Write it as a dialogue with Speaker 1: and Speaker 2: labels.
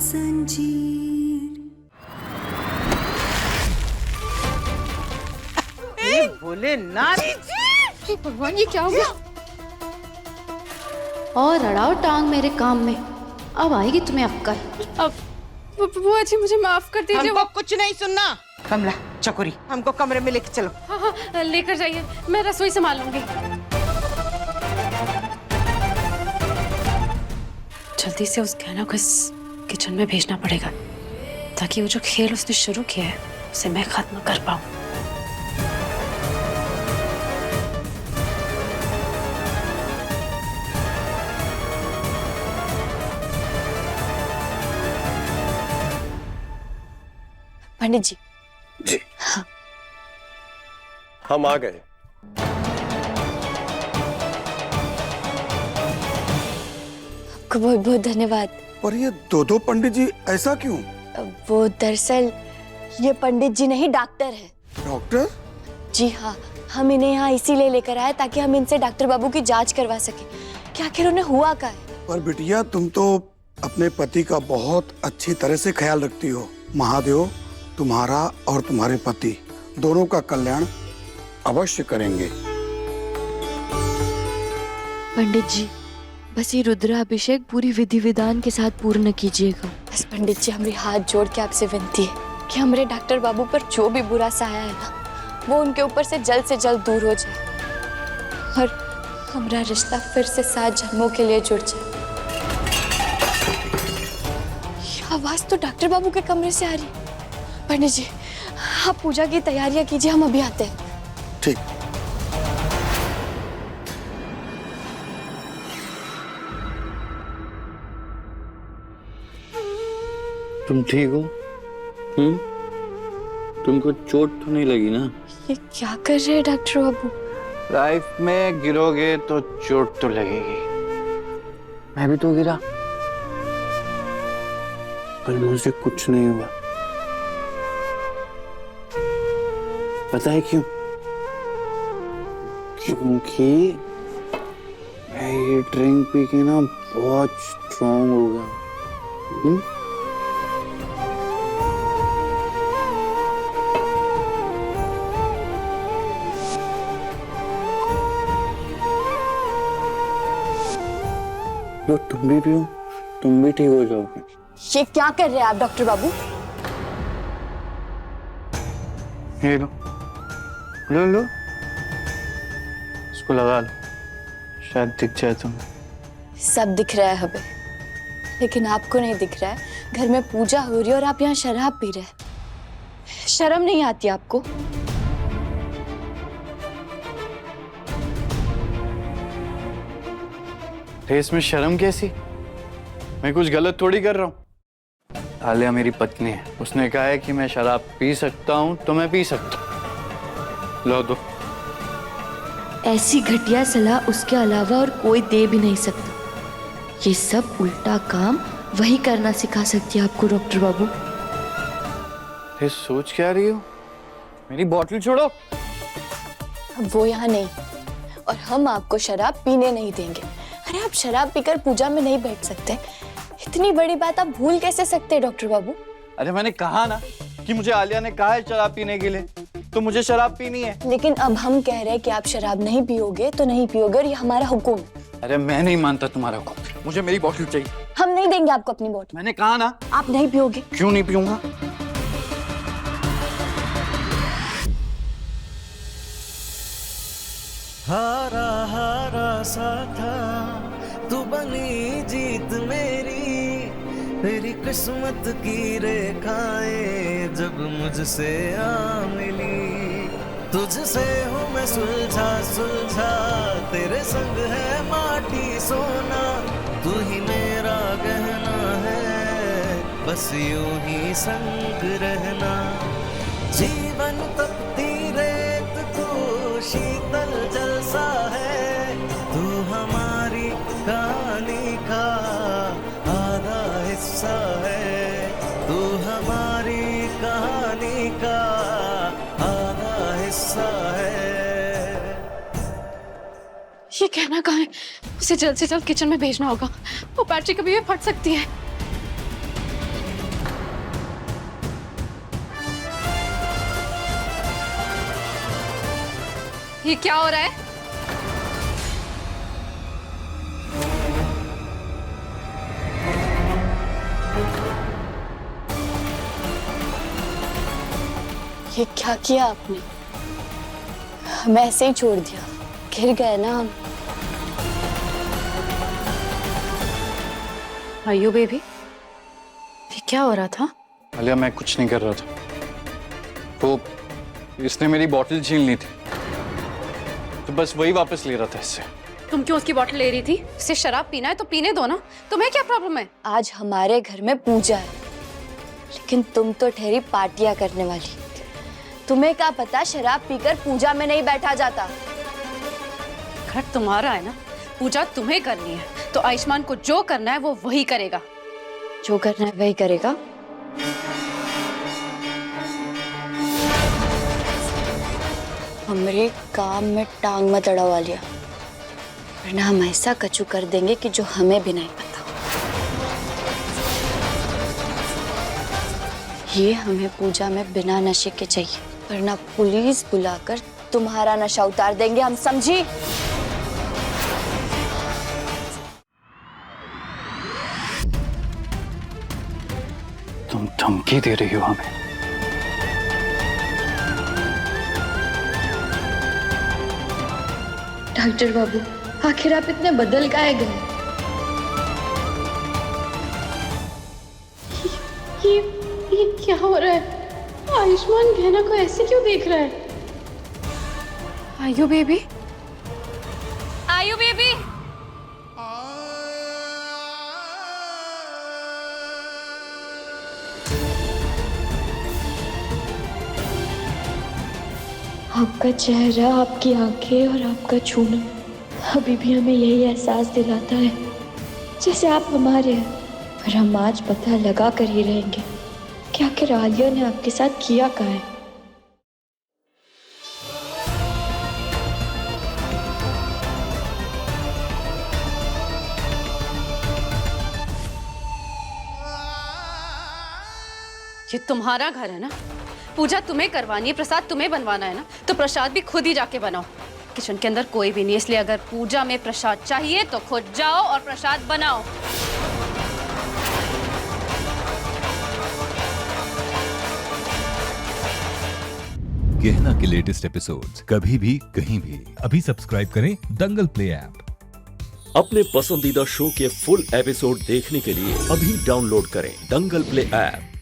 Speaker 1: जंजीर।
Speaker 2: भोलेनाथ,
Speaker 3: भगवान ये क्या हो गया?
Speaker 4: और अड़ाओ टांग मेरे काम में, अब आएगी तुम्हें अक्कल।
Speaker 3: अब बुआ जी मुझे माफ कर दीजिए।
Speaker 2: हमको कुछ नहीं सुनना। कमला, चकोरी, हमको कमरे में लेके चलो।
Speaker 3: हाँ हाँ लेकर जाइए, मैं रसोई संभाल लूंगी। जल्दी से उस गहना को इस किचन में भेजना पड़ेगा ताकि वो जो खेल उसने शुरू किया है उसे मैं खत्म कर पाऊं।
Speaker 5: पंडित जी।
Speaker 6: जी
Speaker 5: हाँ।
Speaker 6: हम आ गए।
Speaker 5: आपको बहुत बहुत धन्यवाद।
Speaker 7: पर ये दो पंडित जी ऐसा क्यों?
Speaker 5: वो दरअसल ये पंडित जी नहीं डॉक्टर है।
Speaker 7: डॉक्टर?
Speaker 5: जी हाँ, हम इन्हें यहाँ इसीलिए लेकर आए ताकि हम इनसे डॉक्टर बाबू की जांच करवा सके कि आखिर उन्हें हुआ क्या है।
Speaker 7: पर बिटिया तुम तो अपने पति का बहुत अच्छी तरह से ख्याल रखती हो। महादेव तुम्हारा और तुम्हारे पति दोनों का कल्याण अवश्य करेंगे।
Speaker 5: पंडित जी बस ये रुद्राभिषेक पूरी विधि विधान के साथ पूर्ण कीजिएगा। बस पंडित जी हमारी हाथ जोड़ के आपसे विनती है कि हमारे डॉक्टर बाबू पर जो भी बुरा साया है ना, वो उनके ऊपर से जल्द दूर हो जाए और हमारा रिश्ता फिर से 7 जन्मों के लिए जुड़ जाए। ये आवाज तो डॉक्टर बाबू के कमरे से आ रही है। पंडित जी आप पूजा की तैयारियां कीजिए, हम अभी आते हैं।
Speaker 7: ठीक।
Speaker 8: तुम ठीक हो? तुमको चोट तो नहीं लगी ना?
Speaker 5: ये क्या कर रहे हैं डॉक्टर बाबू?
Speaker 8: लाइफ में गिरोगे तो चोट तो लगेगी। मैं भी तो गिरा, पर मुझे कुछ नहीं हुआ। पता है क्यों? क्योंकि मैं ये ड्रिंक पी के ना बहुत स्ट्रॉन्ग हो गया। लो तुम भी पियो, तुम भी ठीक हो जाओगे।
Speaker 5: ये क्या कर रहे हैं आप डॉक्टर बाबू?
Speaker 8: ये लो लो लो, इसको लगा लो, शायद दिख जाए तुम्हें।
Speaker 5: सब दिख रहा है हमें, लेकिन आपको नहीं दिख रहा है। घर में पूजा हो रही है और आप यहाँ शराब पी रहे हैं। शर्म नहीं आती आपको?
Speaker 8: इसमें शर्म कैसी? मैं कुछ गलत थोड़ी कर रहा हूँ। आलिया मेरी पत्नी है, उसने कहा है कि मैं शराब पी सकता हूँ तो मैं पी सकता हूँ। लो दो।
Speaker 5: ऐसी घटिया सलाह उसके अलावा और कोई दे भी नहीं सकता। ये सब उल्टा काम वही करना सिखा सकती है आपको डॉक्टर बाबू।
Speaker 8: ये सोच क्या रही हो? मेरी बोतल छोड़ो।
Speaker 5: अब वो यहाँ नहीं और हम आपको शराब पीने नहीं देंगे। अरे आप शराब पीकर पूजा में नहीं बैठ सकते। इतनी बड़ी बात आप भूल कैसे सकते हैं डॉक्टर बाबू?
Speaker 8: अरे मैंने कहा ना कि मुझे आलिया ने कहा है शराब पीने के लिए, तो मुझे शराब पीनी है।
Speaker 5: लेकिन अब हम कह रहे हैं कि आप शराब नहीं पियोगे तो नहीं पियोगे और ये हमारा हुक्म है।
Speaker 8: अरे मैं नहीं मानता तुम्हारा हुक्म, मुझे मेरी बोतल चाहिए।
Speaker 5: हम नहीं देंगे आपको अपनी बोतल।
Speaker 8: मैंने कहा ना।
Speaker 5: आप नहीं पियोगे।
Speaker 8: क्यों नहीं पीऊंगा?
Speaker 9: हारा हारा सा था, तू बनी जीत मेरी, तेरी किस्मत की रेखाएं जब मुझसे आ मिली। तुझसे हूँ मैं सुलझा सुलझा, तेरे संग है माटी सोना, तू ही मेरा गहना है, बस यूं ही संग रहना। जीवन तपती रेत तू शीतल जलसा है, तू हमारी कहानी का आधा हिस्सा है, तू हमारी कहानी का आधा हिस्सा है।
Speaker 3: ये कहना कहाँ है? उसे जल्द से जल्द किचन में भेजना होगा। वो बैटरी कभी भी फट सकती है। ये क्या हो रहा है?
Speaker 5: ये क्या किया आपने? हमें ऐसे ही छोड़ दिया, गिर गए ना हम।
Speaker 3: आयु बेबी, ये क्या हो रहा था?
Speaker 8: आलिया मैं कुछ नहीं कर रहा था, वो इसने मेरी बोतल छीन ली थी, तो बस वही वापस ले रहा था इससे।
Speaker 3: तुम क्यों उसकी बोतल ले रही थी? इसे शराब पीना है तो पीने दो ना, तुम्हें क्या प्रॉब्लम है?
Speaker 5: आज हमारे घर में पूजा है, लेकिन तुम तो ठहरी पार्टियां करने वाली। तुम्हें क्या पता शराब पीकर पूजा में नहीं बैठा जाता।
Speaker 3: घर तुम्हारा है ना, पूजा तुम्हें करनी है, तो आयुष्मान को जो करना है वो वही करेगा।
Speaker 5: जो करना है वही करेगा। हमारे काम में टांग मत अड़वा लिया, वरना हम ऐसा कचू कर देंगे कि जो हमें भी नहीं पता। ये हमें पूजा में बिना नशे के चाहिए, वरना पुलिस बुलाकर तुम्हारा नशा उतार देंगे हम, समझी?
Speaker 8: तुम धमकी दे रही हो हमें?
Speaker 5: डॉक्टर बाबू, आखिर आप इतने बदल काहे गए?
Speaker 4: ये क्या हो रहा है? आयुष्मान गहना को ऐसे क्यों देख रहा है?
Speaker 3: आयु बेबी, आयु बेबी,
Speaker 5: आपका चेहरा, आपकी आंखें और आपका छूना अभी भी हमें यही एहसास दिलाता है जैसे आप हमारे हैं। पर हम आज पता लगा कर ही रहेंगे कि आखिर आलिया ने आपके साथ किया क्या है।
Speaker 3: ये तुम्हारा घर है ना, पूजा तुम्हें करवानी है, प्रसाद तुम्हें बनवाना है ना, तो प्रसाद भी खुद ही जाके बनाओ। किचन के अंदर कोई भी नहीं, इसलिए अगर पूजा में प्रसाद चाहिए तो खुद जाओ और प्रसाद बनाओ।
Speaker 1: गहना के लेटेस्ट एपिसोड्स कभी भी कहीं भी अभी सब्सक्राइब करें दंगल प्ले ऐप।
Speaker 10: अपने पसंदीदा शो के फुल एपिसोड देखने के लिए अभी डाउनलोड करें दंगल प्ले ऐप।